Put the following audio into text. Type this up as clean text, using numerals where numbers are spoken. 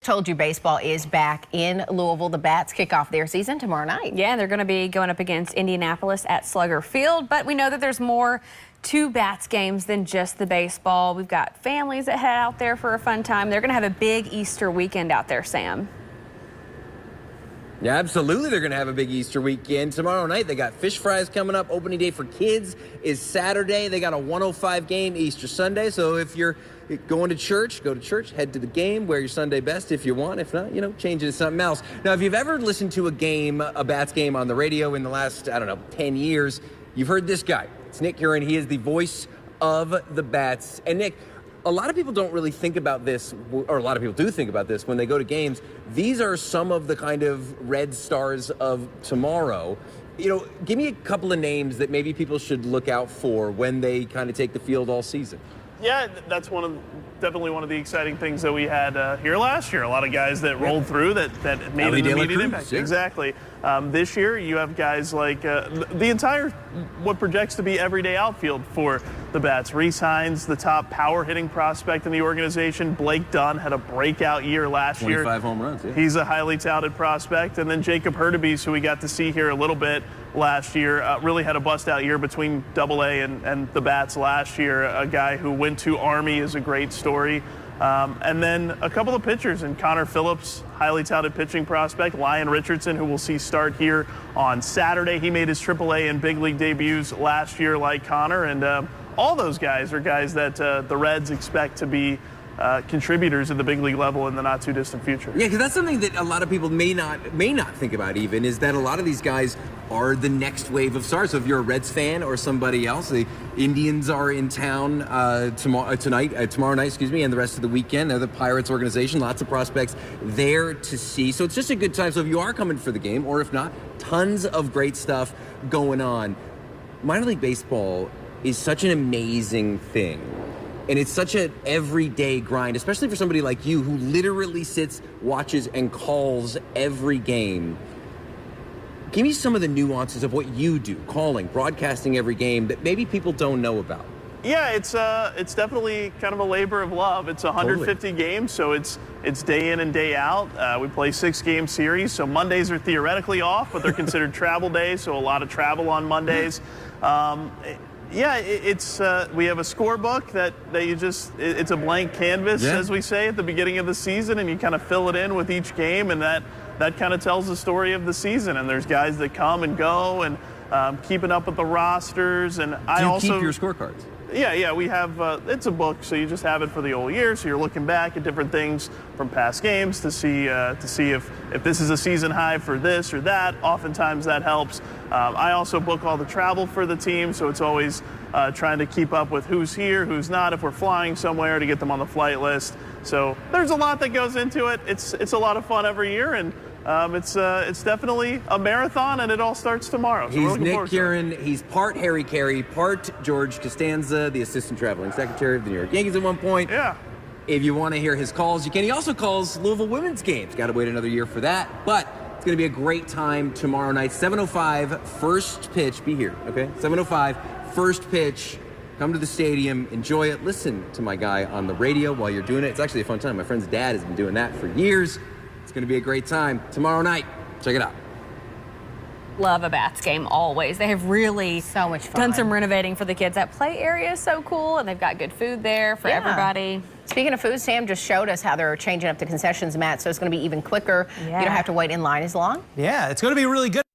told you baseball is back in Louisville. The Bats kick off their season tomorrow night. Yeah, they're going to be going up against Indianapolis at Slugger Field, but we know that there's more to Bats games than just the baseball. We've got families that head out there for a fun time. They're going to have a big Easter weekend out there, Sam. Yeah, absolutely. They're going to have a big Easter weekend. Tomorrow night, they got fish fries coming up. Opening day for kids is Saturday. They got a 105 game Easter Sunday. So if you're going to church, go to church, head to the game, wear your Sunday best if you want. If not, change it to something else. Now, if you've ever listened to a Bats game on the radio in the last, 10 years, you've heard this guy. It's Nick Curran. He is the voice of the Bats. And Nick, a lot of people don't really think about this, or a lot of people do think about this when they go to games. These are some of the kind of red stars of tomorrow. Give me a couple of names that maybe people should look out for when they kind of take the field all season. Yeah, that's definitely one of the exciting things that we had here last year. A lot of guys that rolled through that made an immediate impact. Yeah. Exactly. This year, you have guys like the entire, what projects to be everyday outfield for the Bats. Rhys Hines, the top power hitting prospect in the organization. Blake Dunn had a breakout year last year. 25 home runs, yeah. He's a highly touted prospect. And then Jacob Hurtubise, who we got to see here a little bit last year, really had a bust-out year between Double-A and the Bats last year. A guy who went to Army is a great story. And then a couple of pitchers, and Connor Phillips, highly touted pitching prospect. Lyon Richardson, who we'll see start here on Saturday. He made his AAA and big league debuts last year like Connor. And all those guys are guys that the Reds expect to be contributors at the big league level in the not too distant future. Yeah, because that's something that a lot of people may not think about even, is that a lot of these guys are the next wave of stars. So if you're a Reds fan or somebody else, the Indians are in town tomorrow night, and the rest of the weekend. They're the Pirates organization, lots of prospects there to see. So it's just a good time. So if you are coming for the game, or if not, tons of great stuff going on. Minor League Baseball is such an amazing thing. And it's such an everyday grind, especially for somebody like you who literally sits, watches, and calls every game. Give me some of the nuances of what you do, calling, broadcasting every game, that maybe people don't know about. Yeah, it's definitely kind of a labor of love. It's 150 games, so it's day in and day out. We play 6-game series, so Mondays are theoretically off, but they're considered travel days, so a lot of travel on Mondays. Yeah, we have a scorebook that you it's a blank canvas, as we say, at the beginning of the season, and you kind of fill it in with each game, and that kind of tells the story of the season. And there's guys that come and go, and keeping up with the rosters. And I also keep your scorecards. Yeah, we have, it's a book, so you just have it for the whole year, so you're looking back at different things from past games to see if this is a season high for this or that. Oftentimes that helps. I also book all the travel for the team, so it's always trying to keep up with who's here, who's not, if we're flying somewhere, to get them on the flight list. So there's a lot that goes into it. It's a lot of fun every year, and it's definitely a marathon, and it all starts tomorrow. So he's Nick Curran. He's part Harry Carey, part George Costanza, the assistant traveling secretary of the New York Yankees at one point. Yeah. If you want to hear his calls, you can. He also calls Louisville women's games. Got to wait another year for that, but it's going to be a great time tomorrow night. 7:05 first pitch. Be here, okay? 7:05 first pitch. Come to the stadium, enjoy it. Listen to my guy on the radio while you're doing it. It's actually a fun time. My friend's dad has been doing that for years. It's going to be a great time tomorrow night. Check it out. Love a Bats game always. They have really so much fun. Done some renovating for the kids. That play area is so cool, and they've got good food there for everybody. Speaking of food, Sam just showed us how they're changing up the concessions mat, so it's going to be even quicker. You don't have to wait in line as long. Yeah, it's going to be really good.